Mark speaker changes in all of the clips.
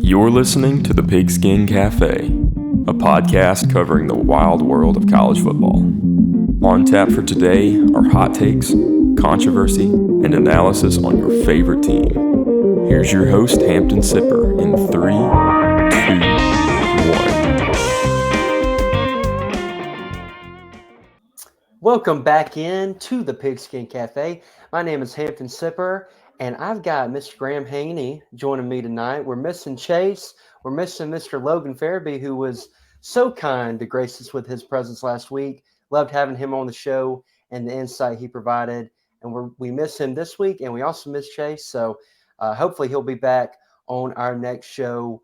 Speaker 1: You're listening to the Pigskin Cafe, a podcast covering the wild world of college football. On tap for today are hot takes, controversy, and analysis on your favorite team. Here's your host, Hampton Sipper, in 3, 2, 1.
Speaker 2: Welcome back in to the Pigskin Cafe. My name is Hampton Sipper, and I've got Mr. Graham Haney joining me tonight. We're missing Chase. We're missing Mr. Logan Farabee, who was so kind to grace us with his presence last week. Loved having him on the show and the insight he provided. And we miss him this week, and we also miss Chase. So hopefully he'll be back on our next show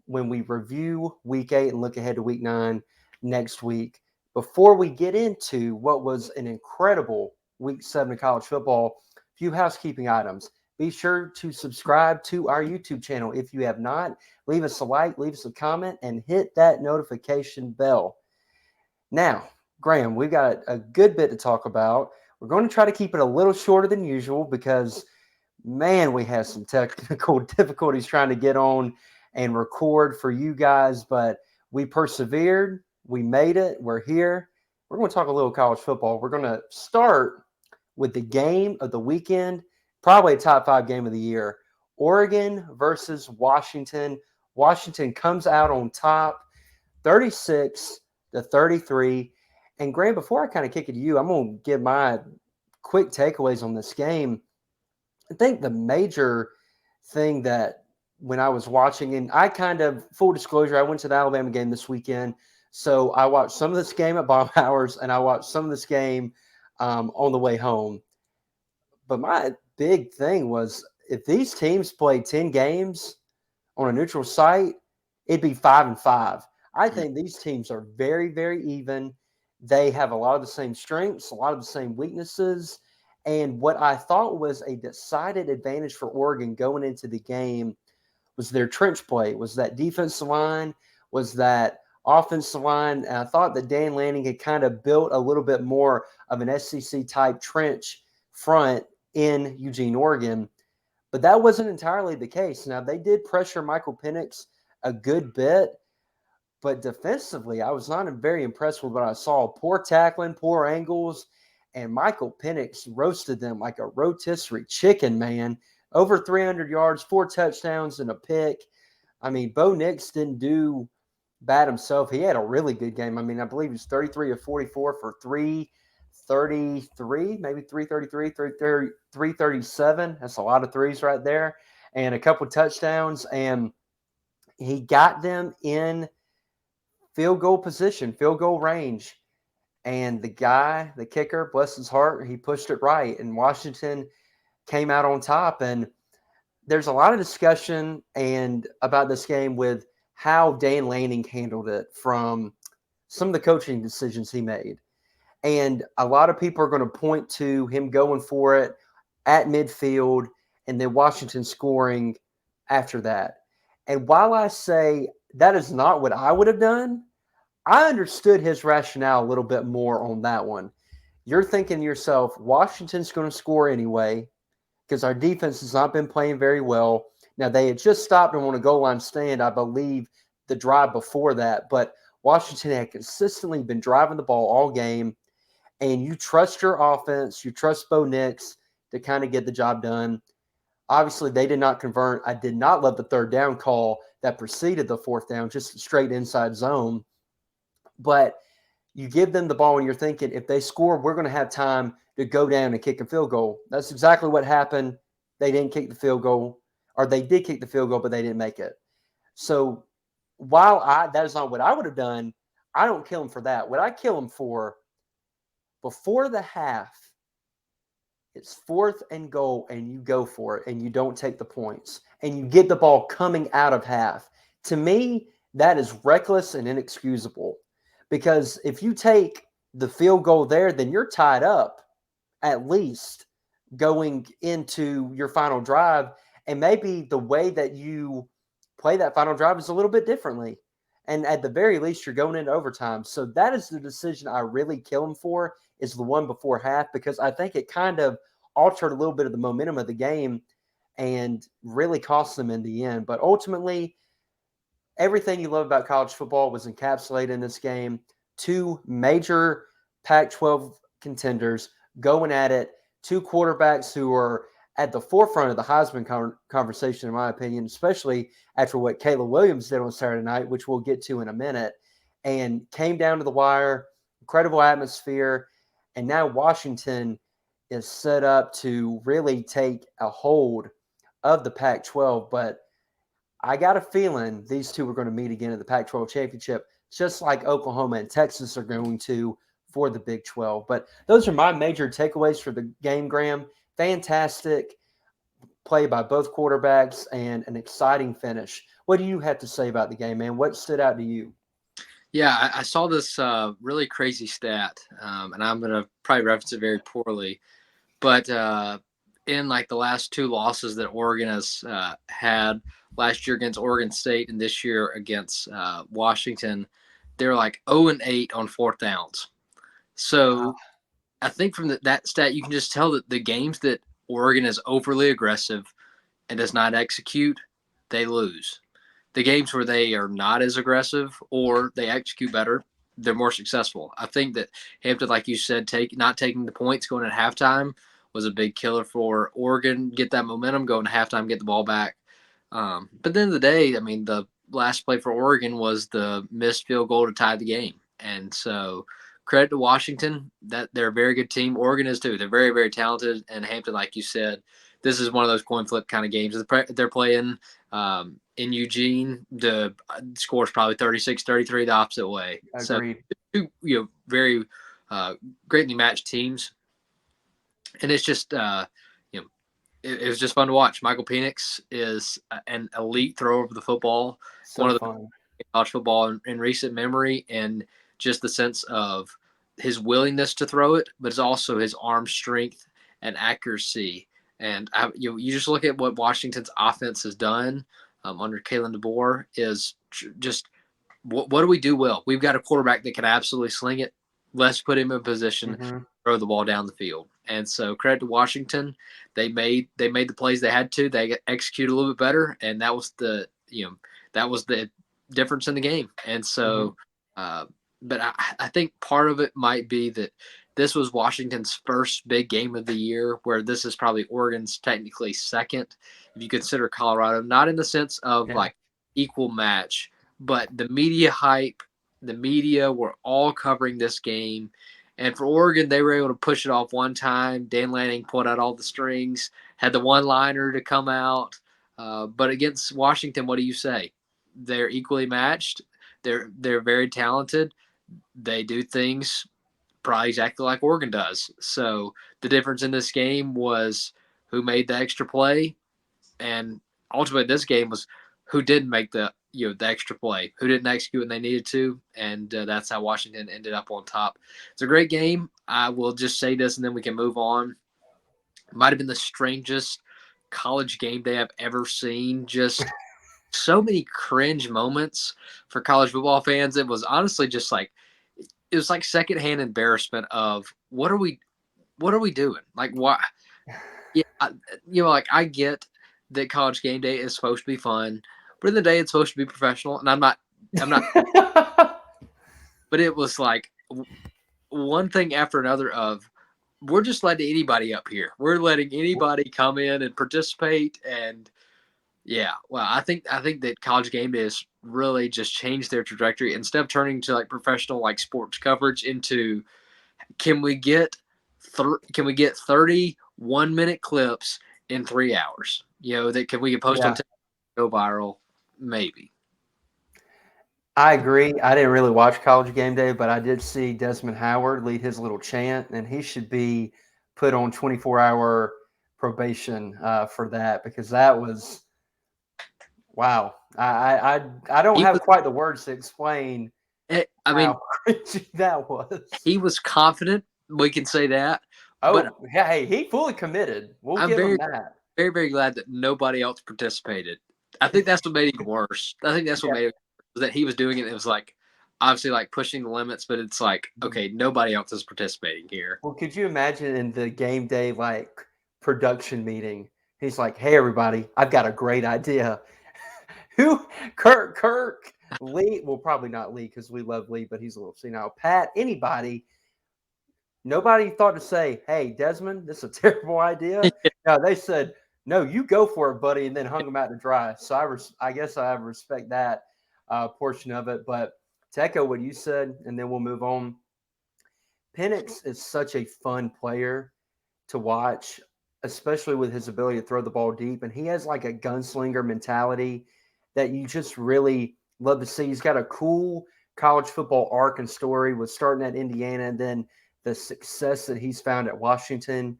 Speaker 2: when we review Week 8 and look ahead to Week 9 next week. Before we get into what was an incredible Week 7 of college football, a few housekeeping items. Be sure to subscribe to our YouTube channel if you have not. Leave us a like, leave us a comment, and hit that notification bell. Now, Graham, we've got a good bit to talk about. We're going to try to keep it a little shorter than usual because, man, we had some technical difficulties trying to get on and record for you guys, but we persevered. We made it. We're here. We're going to talk a little college football. We're going to start with the game of the weekend, probably a top 5 game of the year. Oregon versus Washington. Washington comes out on top, 36-33. And Graham, before I kind of kick it to you, I'm going to give my quick takeaways on this game. I think the major thing that when I was watching, and I kind of, full disclosure, I went to the Alabama game this weekend. So I watched some of this game at bomb hours, and I watched some of this game on the way home. But my big thing was if these teams played 10 games on a neutral site, it'd be 5-5. I think these teams are very, very even. They have a lot of the same strengths, a lot of the same weaknesses. And what I thought was a decided advantage for Oregon going into the game was their trench play, was that defensive line, was that offensive line. And I thought that Dan Lanning had kind of built a little bit more of an SEC-type trench front in Eugene, Oregon. But that wasn't entirely the case. Now, they did pressure Michael Penix a good bit, but defensively, I was not very impressed with what I saw. Poor tackling, poor angles, and Michael Penix roasted them like a rotisserie chicken, man. Over 300 yards, 4 touchdowns, and a pick. I mean, Bo Nix didn't do bad himself. He had a really good game. I mean, I believe he was 33 of 44 for 333, maybe 333, 337. That's a lot of threes right there. And a couple touchdowns. And he got them in field goal position, field goal range. And the guy, the kicker, bless his heart, he pushed it right. And Washington came out on top. And there's a lot of discussion about this game with how Dan Lanning handled it from some of the coaching decisions he made. And a lot of people are going to point to him going for it at midfield and then Washington scoring after that. And while I say that is not what I would have done, I understood his rationale a little bit more on that one. You're thinking to yourself, Washington's going to score anyway because our defense has not been playing very well. Now, they had just stopped and on a goal line stand, I believe, the drive before that. But Washington had consistently been driving the ball all game. And you trust your offense, you trust Bo Nix to kind of get the job done. Obviously, they did not convert. I did not love the third down call that preceded the fourth down, just straight inside zone. But you give them the ball and you're thinking, if they score, we're going to have time to go down and kick a field goal. That's exactly what happened. They didn't kick the field goal, or they did kick the field goal, but they didn't make it. So while that is not what I would have done, I don't kill him for that. What I kill him for, before the half, it's 4th and goal, and you go for it, and you don't take the points, and you get the ball coming out of half. To me, that is reckless and inexcusable, because if you take the field goal there, then you're tied up at least going into your final drive, and maybe the way that you play that final drive is a little bit differently. And at the very least, you're going into overtime. So that is the decision I really kill him for, is the one before half, because I think it kind of altered a little bit of the momentum of the game. and really cost them in the end. But ultimately, everything you love about college football was encapsulated in this game. Two major Pac-12 contenders going at it, two quarterbacks who are at the forefront of the Heisman conversation, in my opinion, especially after what Caleb Williams did on Saturday night, which we'll get to in a minute, and came down to the wire. Incredible atmosphere. And now Washington is set up to really take a hold of the Pac-12. But I got a feeling these two are going to meet again at the Pac-12 championship, just like Oklahoma and Texas are going to for the Big 12. But those are my major takeaways for the game, Graham. Fantastic play by both quarterbacks and an exciting finish. What do you have to say about the game, man? What stood out to you?
Speaker 3: Yeah, I saw this really crazy stat, and I'm going to probably reference it very poorly. But in like the last two losses that Oregon has had, last year against Oregon State and this year against Washington, they're like 0-8 on fourth downs. So I think from that stat, you can just tell that the games that Oregon is overly aggressive and does not execute, they lose. The games where they are not as aggressive or they execute better, they're more successful. I think that Hampton, like you said, not taking the points going at halftime was a big killer for Oregon. Get that momentum, go into halftime, get the ball back. But at the end of the day, I mean, the last play for Oregon was the missed field goal to tie the game. And so credit to Washington, that they're a very good team. Oregon is too. They're very, very talented. And Hampton, like you said, this is one of those coin flip kind of games. They're playing in Eugene. The score is probably 36-33 the opposite way.
Speaker 2: Agreed.
Speaker 3: So, very greatly matched teams. And it's just, it was just fun to watch. Michael Penix is an elite thrower of the football.
Speaker 2: So
Speaker 3: one of the
Speaker 2: fun.
Speaker 3: college football in recent memory, and just the sense of his willingness to throw it, but it's also his arm strength and accuracy. And you just look at what Washington's offense has done under Kalen DeBoer is just what do we do well? We've got a quarterback that can absolutely sling it. Let's put him in position, throw the ball down the field. And so credit to Washington, they made the plays they had to. They executed a little bit better, and that was the difference in the game. And so, but I think part of it might be that this was Washington's first big game of the year, where this is probably Oregon's technically second, if you consider Colorado, not in the sense of like equal match, but the media hype, the media were all covering this game. And for Oregon, they were able to push it off one time. Dan Lanning pulled out all the strings, had the one-liner to come out. But against Washington, what do you say? They're equally matched. They're very talented. They do things probably exactly like Oregon does. So the difference in this game was who made the extra play, and ultimately this game was who didn't make the extra play, who didn't execute when they needed to, and that's how Washington ended up on top. It's a great game. I will just say this, and then we can move on. It might have been the strangest college game day I've ever seen. Just so many cringe moments for college football fans. It was honestly just like it was like secondhand embarrassment of what are we doing? Like why? Yeah, like I get that college game day is supposed to be fun, but in the day it's supposed to be professional, and I'm not. But it was like one thing after another of we're just letting anybody up here. We're letting anybody come in and participate, and I think that college game day has really just changed their trajectory. Instead of turning to like professional like sports coverage into can we get 30 1-minute clips in 3 hours? That we can post on TikTok, go viral, maybe.
Speaker 2: I agree. I didn't really watch College Game Day, but I did see Desmond Howard lead his little chant, and he should be put on 24-hour probation for that, because that was wow. I don't have quite the words to explain how cringy that was.
Speaker 3: He was confident. We can say that.
Speaker 2: Hey, he fully committed. We'll give him that.
Speaker 3: Very, very glad that nobody else participated. I think that's what made it worse. I think that's what made it was that he was doing it. It was like obviously like pushing the limits, but it's like, okay, nobody else is participating here.
Speaker 2: Well, could you imagine in the game day like production meeting, He's like, "Hey, everybody, I've got a great idea." Who? Kirk, Lee. Well, probably not Lee because we love Lee, but he's a little senile. Pat, anybody. Nobody thought to say, "Hey, Desmond, this is a terrible idea." No, they said, "No, you go for it, buddy," and then hung him out to dry. So I guess I respect that portion of it. But to echo what you said, and then we'll move on. Penix is such a fun player to watch, especially with his ability to throw the ball deep. And he has like a gunslinger mentality that you just really love to see. He's got a cool college football arc and story with starting at Indiana and then the success that he's found at Washington.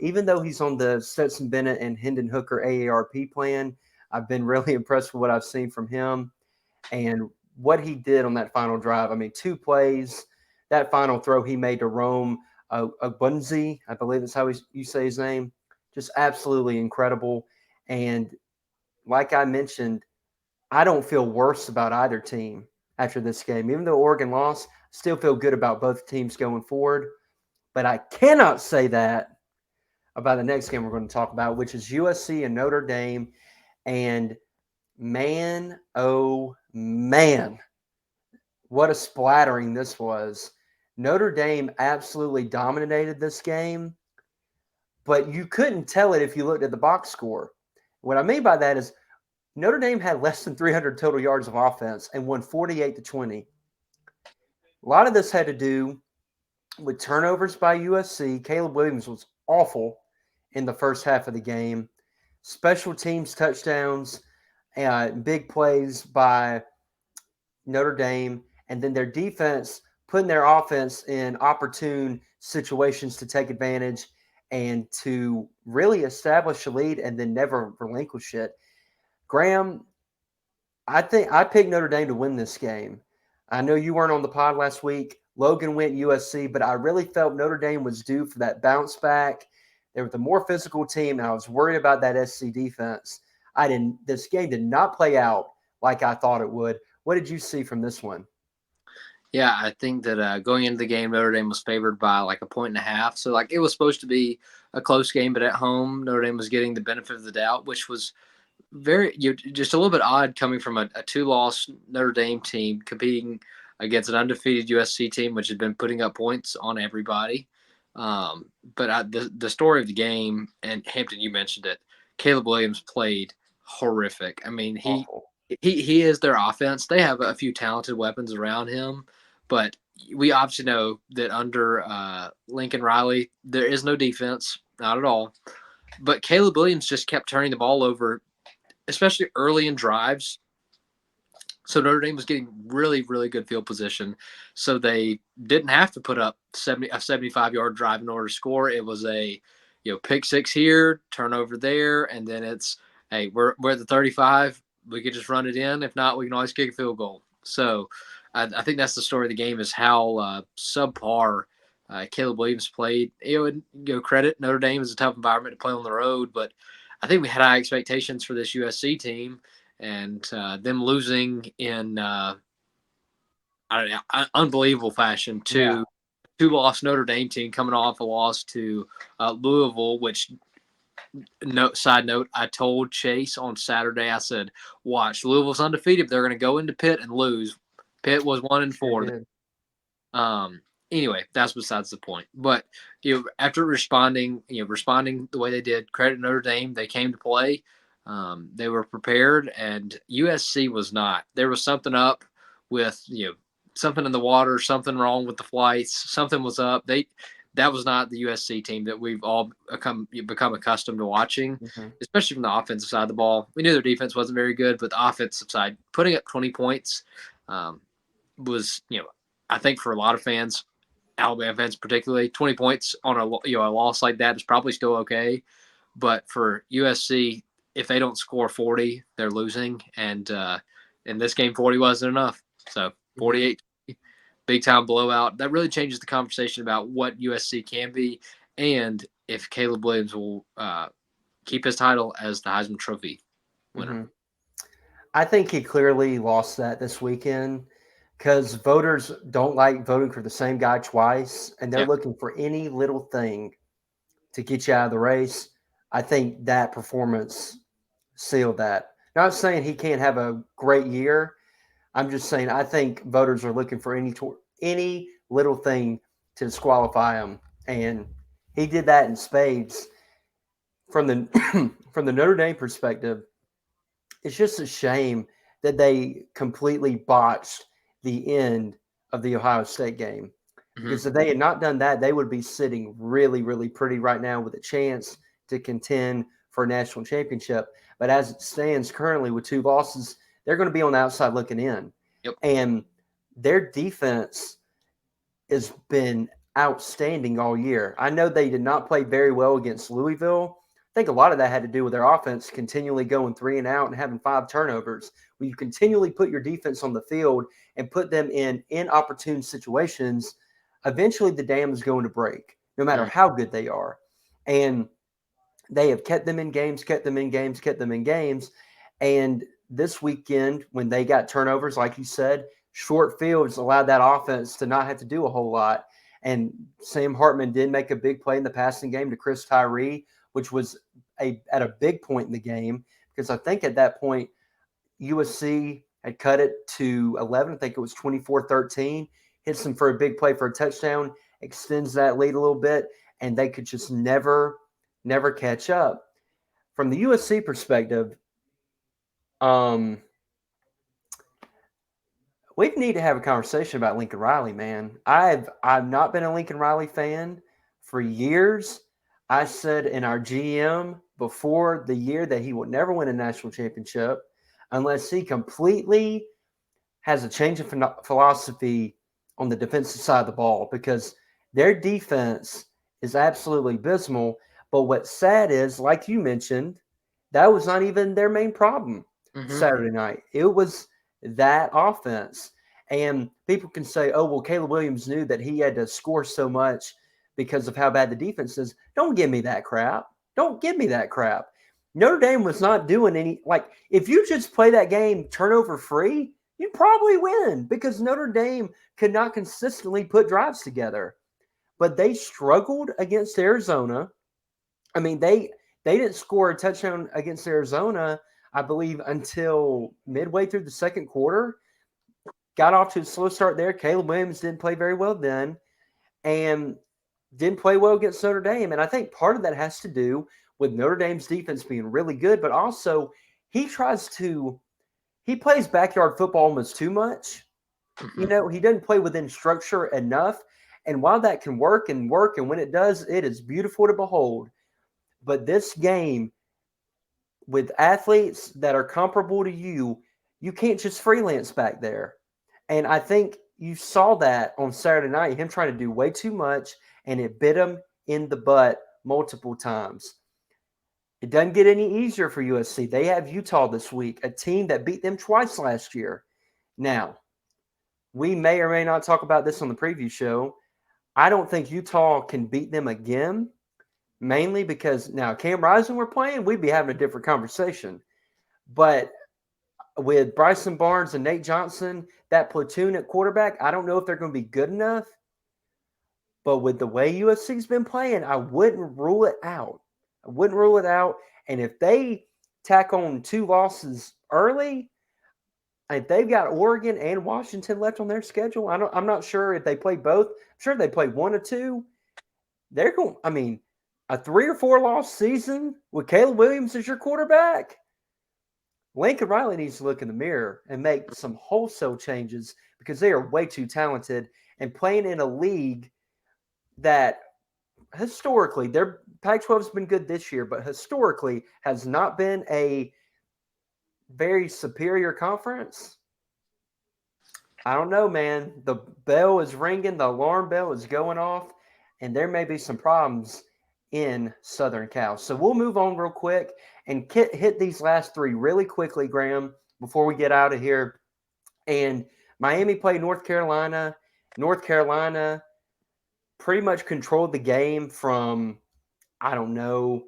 Speaker 2: Even though he's on the Stetson Bennett and Hendon Hooker AARP plan, I've been really impressed with what I've seen from him and what he did on that final drive. I mean, 2 plays, that final throw he made to Rome Bunzi, I believe that's how you say his name, just absolutely incredible. And like I mentioned, I don't feel worse about either team after this game. Even though Oregon lost, still feel good about both teams going forward. But I cannot say that about the next game we're going to talk about, which is USC and Notre Dame. And man, oh man, what a splattering this was. Notre Dame absolutely dominated this game, but you couldn't tell it if you looked at the box score. What I mean by that is Notre Dame had less than 300 total yards of offense and won 48-20. A lot of this had to do with turnovers by USC. Caleb Williams was awful in the first half of the game. Special teams touchdowns, big plays by Notre Dame, and then their defense putting their offense in opportune situations to take advantage and to really establish a lead and then never relinquish it. Graham, I think I picked Notre Dame to win this game. I know you weren't on the pod last week. Logan went USC, but I really felt Notre Dame was due for that bounce back. They were the more physical team, and I was worried about that SC defense. This game did not play out like I thought it would. What did you see from this one?
Speaker 3: Yeah, I think that going into the game, Notre Dame was favored by like 1.5. So like it was supposed to be a close game, but at home Notre Dame was getting the benefit of the doubt, which was just a little bit odd coming from a 2-loss Notre Dame team competing against an undefeated USC team, which had been putting up points on everybody. But the story of the game, and Hampton, you mentioned it. Caleb Williams played horrific. I mean, he is their offense. They have a few talented weapons around him, but we obviously know that under Lincoln Riley, there is no defense, not at all. But Caleb Williams just kept turning the ball over, especially early in drives. So Notre Dame was getting really, really good field position. So they didn't have to put up a 75-yard drive in order to score. It was a pick six here, turnover there, and then it's, hey, we're at the 35. We could just run it in. If not, we can always kick a field goal. So I think that's the story of the game is how subpar Caleb Williams played. Credit Notre Dame is a tough environment to play on the road, but I think we had high expectations for this USC team. And them losing in unbelievable fashion to 2-loss Notre Dame team coming off a loss to Louisville, which, side note, I told Chase on Saturday, I said, watch, Louisville's undefeated, but they're going to go into Pitt and lose. Pitt was 1-4. Anyway, that's besides the point. But after responding the way they did, credit Notre Dame, they came to play. They were prepared, and USC was not. There was something up with something in the water, something wrong with the flights, something was up. That was not the USC team that we've all become accustomed to watching, especially from the offensive side of the ball. We knew their defense wasn't very good, but the offensive side, putting up 20 points was, I think for a lot of fans, Alabama fans particularly, 20 points on a loss like that is probably still okay. But for USC, if they don't score 40, they're losing. And in this game, 40 wasn't enough. So 48, big time blowout. That really changes the conversation about what USC can be and if Caleb Williams will keep his title as the Heisman Trophy winner.
Speaker 2: I think he clearly lost that this weekend because voters don't like voting for the same guy twice, and they're looking for any little thing to get you out of the race. I think that performance sealed that. Not saying he can't have a great year. I'm just saying I think voters are looking for any little thing to disqualify him, and he did that in spades. From the from the Notre Dame perspective, it's just a shame that they completely botched the end of the Ohio State game.
Speaker 3: Mhm.
Speaker 2: Because if they had not done that, they would be sitting really, really pretty right now with a chance to contend for a national championship. But as it stands currently with 2 losses, they're going to be on the outside looking in.
Speaker 3: Yep.
Speaker 2: And their defense has been outstanding all year. I know they did not play very well against Louisville. I think a lot of that had to do with their offense continually going 3 and out and having 5 turnovers. When you continually put your defense on the field and put them in inopportune situations, eventually the dam is going to break, no matter how good they are. And they have kept them in games, kept them in games, kept them in games. And this weekend, when they got turnovers, like you said, short fields allowed that offense to not have to do a whole lot. And Sam Hartman did make a big play in the passing game to Chris Tyree, which was at a big point in the game, because I think at that point, USC had cut it to 11. I think it was 24-13. Hits them for a big play for a touchdown, extends that lead a little bit, and they could just never catch up. From the USC perspective, we need to have a conversation about Lincoln Riley, man. I've not been a Lincoln Riley fan for years. I said in our GM before the year that he would never win a national championship unless he completely has a change of philosophy on the defensive side of the ball, because their defense is absolutely abysmal. But what's sad is, like you mentioned, that was not even their main problem Saturday night. It was that offense. And people can say, oh, well, Caleb Williams knew that he had to score so much because of how bad the defense is. Don't give me that crap. Don't give me that crap. Notre Dame was not doing any, like, if you just play that game turnover free, you'd probably win, because Notre Dame could not consistently put drives together. But they struggled against Arizona. I mean, they didn't score a touchdown against Arizona, I believe, until midway through the second quarter. Got off to a slow start there. Caleb Williams didn't play very well then, and didn't play well against Notre Dame. And I think part of that has to do with Notre Dame's defense being really good, but also he plays backyard football almost too much. You know, he doesn't play within structure enough. And while that can work, and when it does, it is beautiful to behold. But this game, with athletes that are comparable to you can't just freelance back there. And I think you saw that on Saturday night, him trying to do way too much, and it bit him in the butt multiple times. It doesn't get any easier for USC. They have Utah this week, a team that beat them twice last year. Now, we may or may not talk about this on the preview show. I don't think Utah can beat them again, mainly because now Cam Rising were playing, we'd be having a different conversation. But with Bryson Barnes and Nate Johnson, that platoon at quarterback, I don't know if they're going to be good enough. But with the way USC's been playing, I wouldn't rule it out. And if they tack on 2 losses early, if they've got Oregon and Washington left on their schedule, I'm not sure if they play both. I'm sure if they play 1 or 2, they're going. I mean, a 3 or 4 loss season with Caleb Williams as your quarterback. Lincoln Riley needs to look in the mirror and make some wholesale changes, because they are way too talented and playing in a league that historically, their Pac-12 has been good this year, but historically has not been a very superior conference. I don't know, man. The bell is ringing. The alarm bell is going off, and there may be some problems in Southern Cal. So we'll move on real quick and hit these last 3 really quickly, Graham, before we get out of here. And Miami played North Carolina. North Carolina pretty much controlled the game from, I don't know,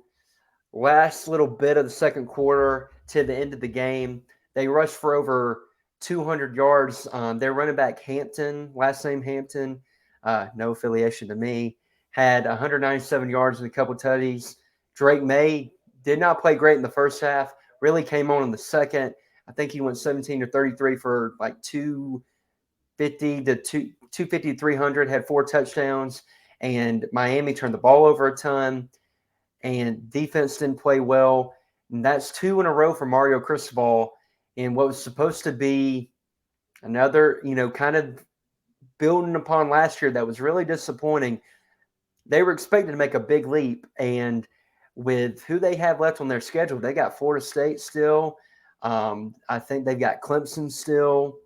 Speaker 2: last little bit of the second quarter to the end of the game. They rushed for over 200 yards. Their running back, Hampton, last name Hampton, no affiliation to me, had 197 yards and a couple tutties. Drake May did not play great in the first half. Really came on in the second. I think he went 17 to 33 for like 250 to 250 to 300, had 4 touchdowns, and Miami turned the ball over a ton, and defense didn't play well. And that's 2 in a row for Mario Cristobal in what was supposed to be another, kind of building upon last year that was really disappointing. They were expected to make a big leap, and with who they have left on their schedule, they got Florida State still. I think they've got Clemson still.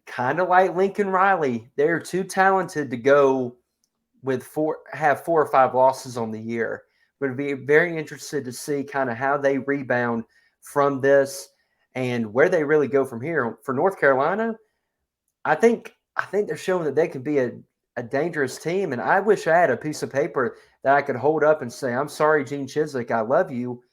Speaker 2: Kind of like Lincoln Riley, they're too talented to go with 4 or 5 losses on the year. Would be very interested to see kind of how they rebound from this and where they really go from here. For North Carolina, I think they're showing that they could be a dangerous team. And I wish I had a piece of paper that I could hold up and say, I'm sorry, Gene Chiswick, I love you.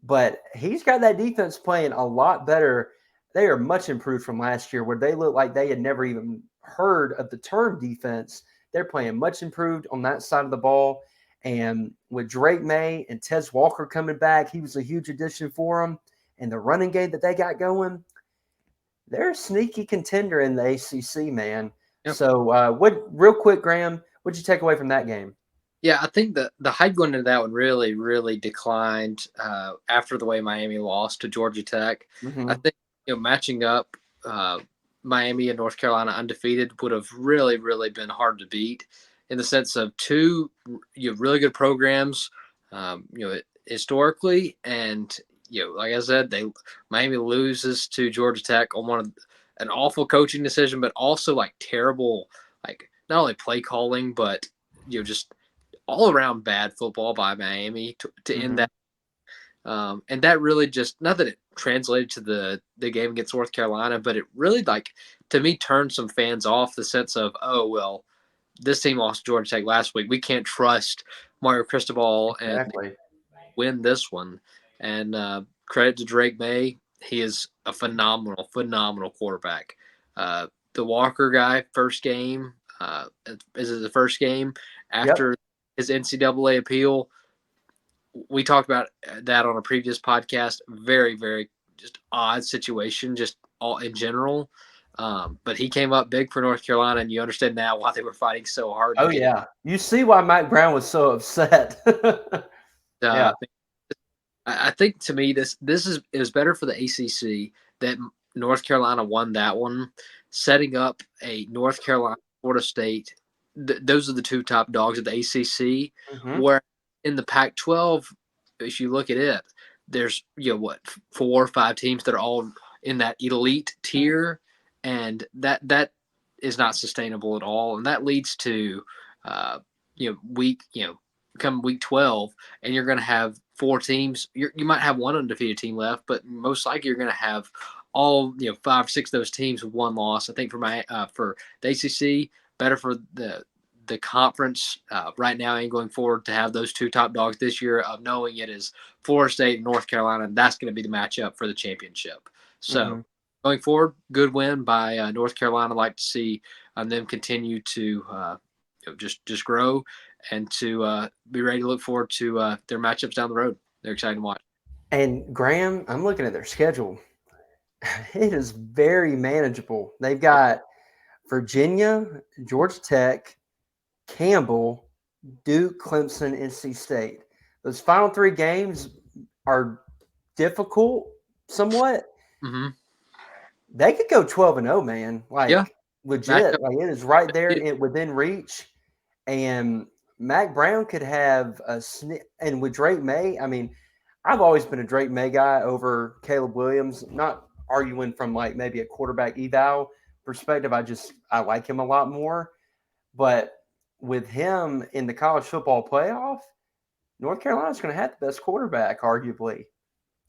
Speaker 2: But he's got that defense playing a lot better. They are much improved from last year where they looked like they had never even heard of the term defense. They're playing much improved on that side of the ball. And with Drake May and Tez Walker coming back, he was a huge addition for them. And the running game that they got going, they're a sneaky contender in the ACC, man. Yep. So, real quick, Graham, what'd you take away from that game?
Speaker 3: Yeah, I think the hype going into that one really, really declined after the way Miami lost to Georgia Tech. Mm-hmm. I think matching up Miami and North Carolina undefeated would have really, really been hard to beat in the sense of 2 really good programs, historically, and like I said, Miami loses to Georgia Tech on an awful coaching decision, but also like terrible, like not only play calling, but just all around bad football by Miami to end that. And that really just, not that it translated to the game against North Carolina, but it really, like, to me, turned some fans off the sense of, oh, well, this team lost Georgia Tech last week. We can't trust Mario Cristobal and win this one. And credit to Drake May. He is a phenomenal, phenomenal quarterback. The Walker guy, first game, is it the first game after his NCAA appeal? We talked about that on a previous podcast. Very, very just odd situation, just all in general. But he came up big for North Carolina, and you understand now why they were fighting so hard.
Speaker 2: Oh, yeah. You see why Mike Brown was so upset.
Speaker 3: Yeah. I think to me, it was better for the ACC that North Carolina won that one, setting up a North Carolina, Florida State. Those are the 2 top dogs of the ACC. Mm-hmm. Where in the Pac-12, if you look at it, there's 4 or 5 teams that are all in that elite tier, and that is not sustainable at all, and that leads to come week 12, and you're going to have 4 teams. You might have one undefeated team left, but most likely you're going to have all 5 or 6 of those teams with 1 loss. I think for the ACC, better for the conference right now and going forward to have those 2 top dogs this year, of knowing it is Florida State and North Carolina, and that's going to be the matchup for the championship. So going forward, good win by North Carolina. I'd like to see them continue to just grow and to be ready to look forward to their matchups down the road. They're exciting to watch.
Speaker 2: And Graham, I'm looking at their schedule. It is very manageable. They've got Virginia, Georgia Tech, Campbell, Duke, Clemson, NC State. Those final 3 games are difficult somewhat. Mm-hmm. They could go 12-0, man. Legit. Like, it is right there within reach. And Mac Brown could have and with Drake May, I mean, I've always been a Drake May guy over Caleb Williams, not arguing from like maybe a quarterback eval perspective. I like him a lot more. But with him in the college football playoff, North Carolina's going to have the best quarterback, arguably.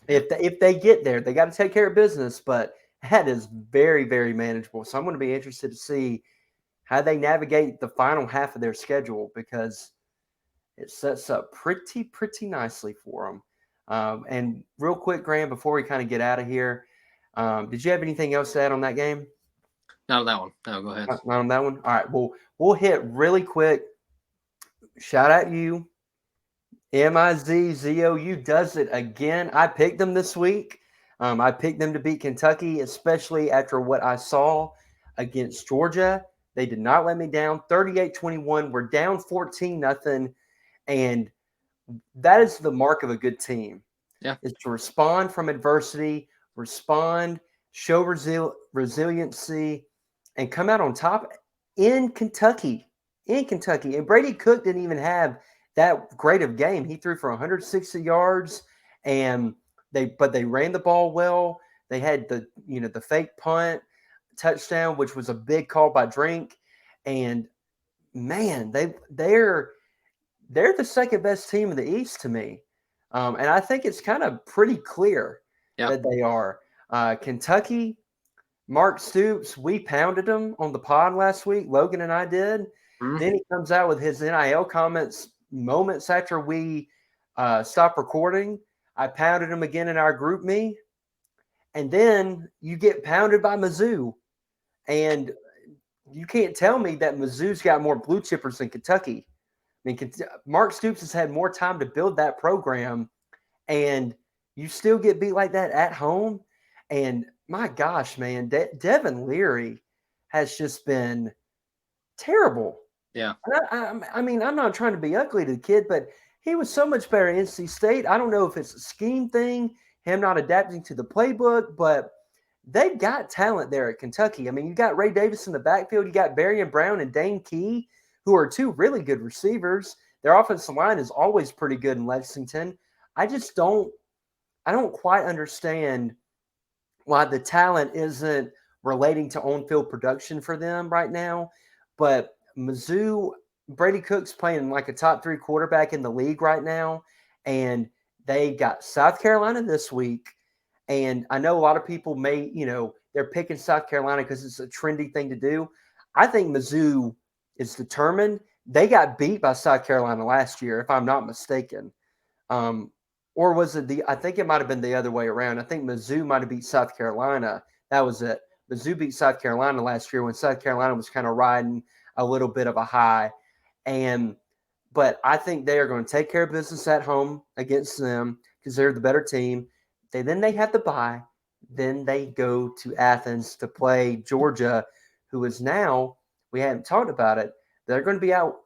Speaker 2: If they get there, they got to take care of business, but that is very, very manageable. So I'm going to be interested to see how they navigate the final half of their schedule, because it sets up pretty nicely for them. And real quick, Graham, before we kind of get out of here, did you have anything else to add on that game?
Speaker 3: Not on that one. No, go ahead.
Speaker 2: Not on that one? All right. Well, we'll hit really quick. Shout out you. Mizzou does it again. I picked them this week. I picked them to beat Kentucky, especially after what I saw against Georgia. They did not let me down. 38-21. We're down 14-0. And that is the mark of a good team.
Speaker 3: Yeah.
Speaker 2: Is to respond from adversity, show resiliency, and come out on top in Kentucky. And Brady Cook didn't even have that great of game. He threw for 160 yards, and they ran the ball well. They had the fake punt touchdown, which was a big call by Drink, and man, they're the second best team in the East to me. And I think it's kind of pretty clear that they are. Kentucky, Mark Stoops, we pounded him on the pod last week. Logan and I did.
Speaker 3: Mm-hmm.
Speaker 2: Then he comes out with his NIL comments moments after we stopped recording. I pounded him again in our group me. And then you get pounded by Mizzou. And you can't tell me that Mizzou's got more blue chippers than Kentucky. I mean, Mark Stoops has had more time to build that program, and you still get beat like that at home. And my gosh, man, Devin Leary has just been terrible.
Speaker 3: Yeah.
Speaker 2: I mean, I'm not trying to be ugly to the kid, but he was so much better at NC State. I don't know if it's a scheme thing, him not adapting to the playbook, but they've got talent there at Kentucky. I mean, you got Ray Davis in the backfield. You got Berrien Brown and Dane Key, who are two really good receivers. Their offensive line is always pretty good in Lexington. I don't quite understand why the talent isn't relating to on-field production for them right now. But Mizzou, Brady Cook's playing like a top 3 quarterback in the league right now. And they got South Carolina this week. And I know a lot of people they're picking South Carolina because it's a trendy thing to do. I think Mizzou is determined. They got beat by South Carolina last year, if I'm not mistaken. Or was it I think it might have been the other way around. I think Mizzou might have beat South Carolina. That was it. Mizzou beat South Carolina last year when South Carolina was kind of riding a little bit of a high. But I think they are going to take care of business at home against them because they're the better team. Then they have to bye. Then they go to Athens to play Georgia, who is now, we haven't talked about it, they're going to be out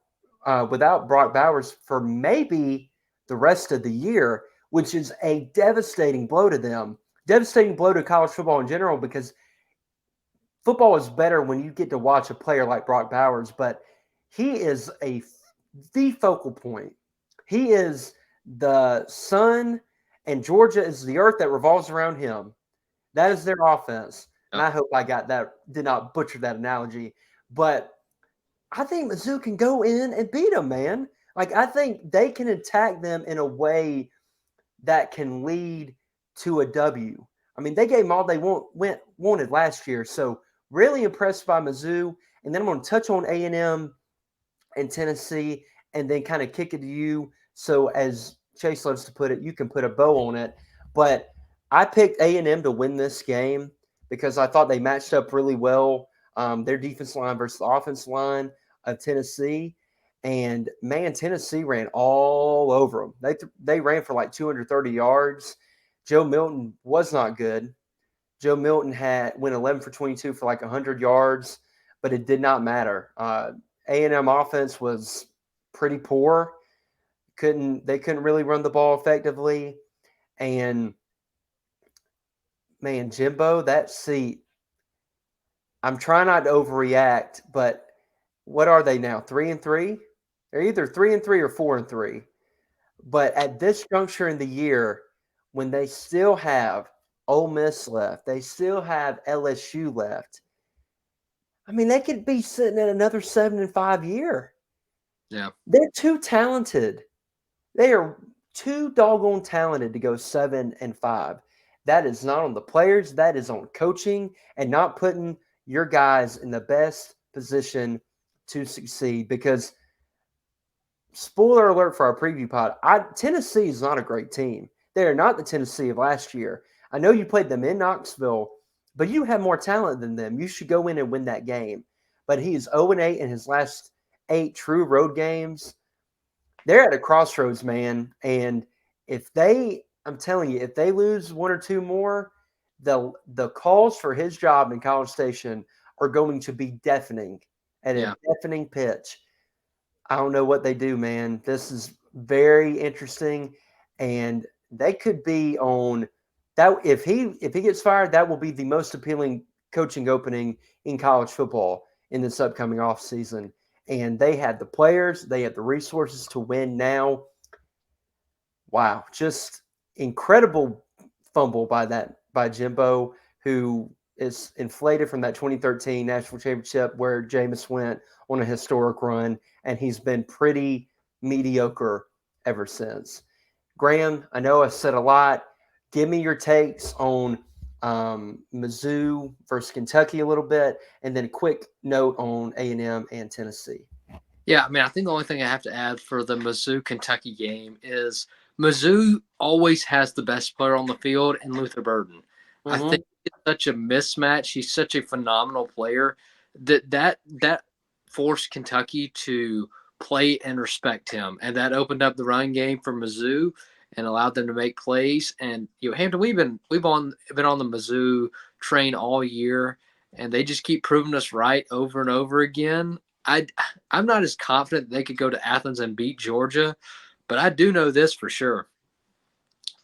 Speaker 2: without Brock Bowers for maybe the rest of the year, which is a devastating blow to them. Devastating blow to college football in general, because football is better when you get to watch a player like Brock Bowers, but he is the focal point. He is the sun, and Georgia is the earth that revolves around him. That is their offense. And I hope I did not butcher that analogy. But I think Mizzou can go in and beat them, man. Like, I think they can attack them in a way that can lead to a W. I mean, they gave them all they wanted last year. So really impressed by Mizzou. And then I'm going to touch on A&M and Tennessee and then kind of kick it to you. So as Chase loves to put it, you can put a bow on it. But I picked A&M to win this game because I thought they matched up really well, their defense line versus the offense line of Tennessee. And, man, Tennessee ran all over them. They ran for like 230 yards. Joe Milton was not good. Joe Milton went 11 for 22 for like 100 yards, but it did not matter. A&M offense was pretty poor. They couldn't really run the ball effectively. And, man, Jimbo, that seat, I'm trying not to overreact, but what are they now, 3-3? They're either 3-3 or 4-3. But at this juncture in the year, when they still have Ole Miss left, they still have LSU left, I mean, they could be sitting at another 7-5 year.
Speaker 3: Yeah.
Speaker 2: They're too talented. They are too doggone talented to go 7-5. That is not on the players. That is on coaching and not putting your guys in the best position to succeed. Because, spoiler alert for our preview pod, Tennessee is not a great team. They are not the Tennessee of last year. I know you played them in Knoxville, but you have more talent than them. You should go in and win that game. But he is 0-8 in his last 8 true road games. they're at a crossroads, man. And I'm telling you, if they lose one or two more, the calls for his job in College Station are going to be deafening at a
Speaker 3: Yeah.
Speaker 2: deafening pitch. I don't know what they do, man. This is very interesting, and they could be on that. If he gets fired, that will be the most appealing coaching opening in college football in this upcoming offseason. And they had the players, they have the resources to win now. Wow, just incredible fumble by Jimbo, who is inflated from that 2013 national championship where Jameis went on a historic run, and he's been pretty mediocre ever since. Graham, I know I said a lot. Give me your takes on Mizzou versus Kentucky a little bit, and then a quick note on A&M and Tennessee.
Speaker 3: Yeah, I mean, I think the only thing I have to add for the Mizzou Kentucky game is Mizzou always has the best player on the field in Luther Burden. I
Speaker 2: Mm-hmm.
Speaker 3: think it's such a mismatch. He's such a phenomenal player that forced Kentucky to play and respect him, and that opened up the run game for Mizzou and allowed them to make plays. And Hampton, we've been on the Mizzou train all year, and they just keep proving us right over and over again. I'm not as confident they could go to Athens and beat Georgia, but I do know this for sure.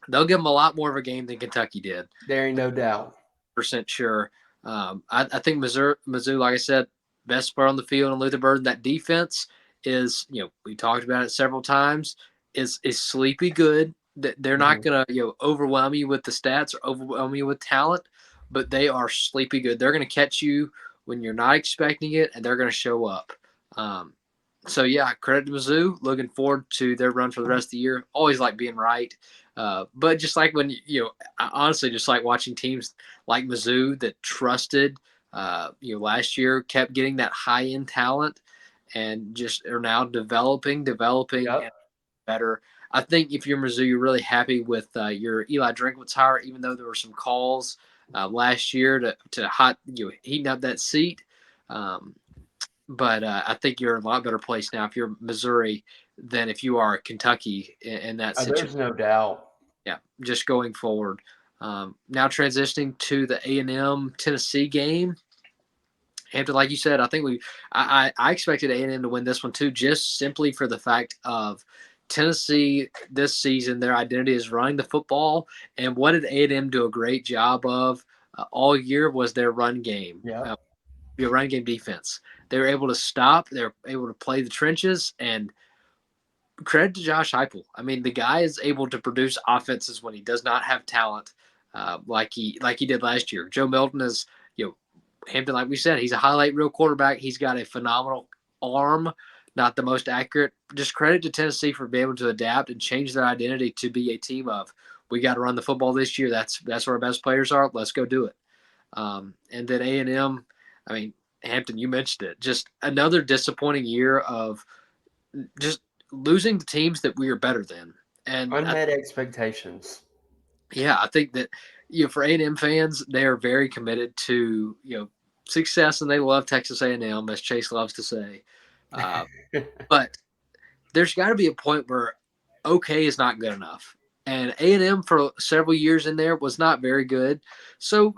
Speaker 3: They'll give them a lot more of a game than Kentucky did.
Speaker 2: There ain't no doubt.
Speaker 3: Percent sure. I think Mizzou, like I said, best player on the field and Luther Burden. That defense is, we talked about it several times, is sleepy good. They're not
Speaker 2: Mm-hmm.
Speaker 3: going to, overwhelm you with the stats or overwhelm you with talent, but they are sleepy good. They're going to catch you when you're not expecting it, and they're going to show up. So yeah, credit to Mizzou. Looking forward to their run for the rest of the year. Always like being right, but just like when I honestly just like watching teams like Mizzou that trusted, last year kept getting that high end talent, and just are now developing and
Speaker 2: Yep.
Speaker 3: better. I think if you're Mizzou, you're really happy with your Eli Drinkwitz hire, even though there were some calls last year to heating up that seat. Um, but I think you're in a lot better place now if you're Missouri than if you are Kentucky in that situation.
Speaker 2: There's no doubt.
Speaker 3: Yeah, just going forward. Now transitioning to the A&M Tennessee game. Hampton, like you said, I think I expected A&M to win this one too, just simply for the fact of Tennessee this season. Their identity is running the football, and what did A&M do a great job of all year was their run game.
Speaker 2: Yep.
Speaker 3: Your run game defense. They were able to stop. They were able to play the trenches, and credit to Josh Heupel. I mean, the guy is able to produce offenses when he does not have talent, like he did last year. Joe Milton is, Hampton, like we said, he's a highlight reel quarterback. He's got a phenomenal arm, not the most accurate. Just credit to Tennessee for being able to adapt and change their identity to be a team of, we got to run the football this year. That's where our best players are. Let's go do it. And then A&M, I mean, Hampton, you mentioned it. Just another disappointing year of just losing to teams that we are better than. And
Speaker 2: Unmet expectations.
Speaker 3: yeah, I think that for A&M fans, they are very committed to success, and they love Texas A&M, as Chase loves to say. But there's got to be a point where okay is not good enough. And A&M for several years in there was not very good. So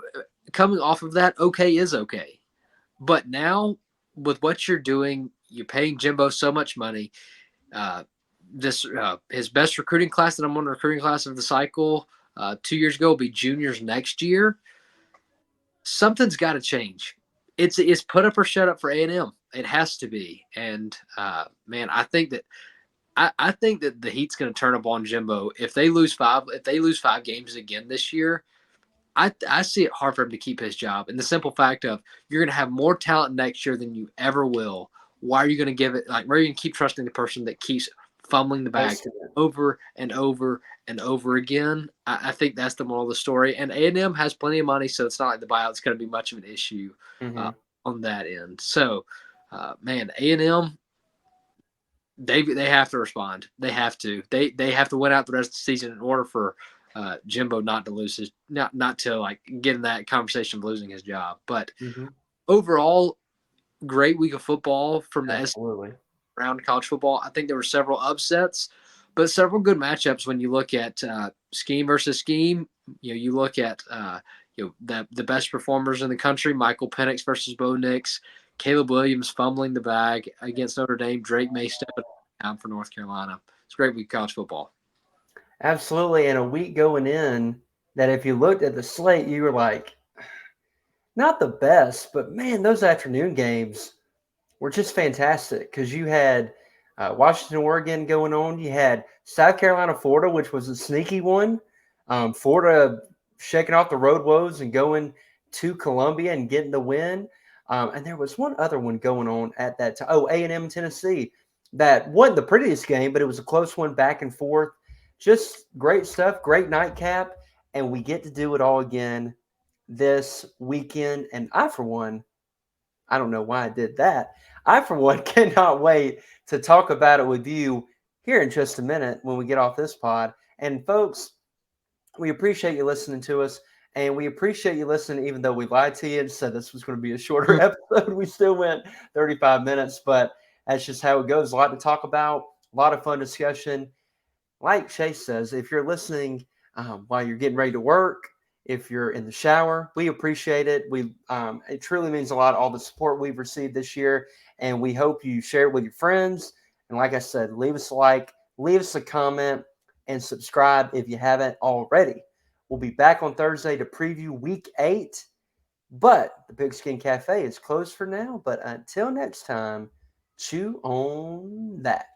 Speaker 3: coming off of that, okay is okay. But now with what you're doing, you're paying Jimbo so much money. His best recruiting class, the number one recruiting class of the cycle 2 years ago, will be juniors next year. Something's got to change. It's put up or shut up for A&M. It has to be. And man, I think that the heat's going to turn up on Jimbo if they lose five. If they lose 5 games again this year, I see it hard for him to keep his job. And the simple fact of you're going to have more talent next year than you ever will. Why are you going to give it? Like, why are you going to keep trusting the person that keeps fumbling the bag over and over and over again? I think that's the moral of the story. And A&M has plenty of money, so it's not like the buyout's going to be much of an issue on that end. So, man, A&M, they have to respond. They have to. They have to win out the rest of the season in order for Jimbo not to lose his not to like get in that conversation of losing his job. But overall, great week of football from the
Speaker 2: Absolutely.
Speaker 3: around college football. I think there were several upsets, but several good matchups when you look at scheme versus scheme. You look at the best performers in the country: Michael Penix versus Bo Nix, Caleb Williams fumbling the bag against Notre Dame, Drake May stepping down for North Carolina. It's a great week of college football.
Speaker 2: Absolutely. And a week going in that if you looked at the slate, you were like, not the best, but man, those afternoon games were just fantastic because you had Washington, Oregon going on. You had South Carolina, Florida, which was a sneaky one. Florida shaking off the road woes and going to Columbia and getting the win. And there was one other one going on at that time. Oh, A&M, Tennessee. That wasn't the prettiest game, but it was a close one back and forth. Just great stuff, great nightcap. And we get to do it all again this weekend. And I, for one, I don't know why I did that. I, for one, cannot wait to talk about it with you here in just a minute when we get off this pod. And folks, we appreciate you listening to us, and we appreciate you listening even though we lied to you and said this was going to be a shorter episode. We still went 35 minutes, but that's just how it goes. A lot to talk about, a lot of fun discussion. Like Chase says, if you're listening while you're getting ready to work, if you're in the shower, we appreciate it. It truly means a lot, all the support we've received this year, and we hope you share it with your friends. And like I said, leave us a like, leave us a comment, and subscribe if you haven't already. We'll be back on Thursday to preview Week 8, but the Pigskin Cafe is closed for now. But until next time, chew on that.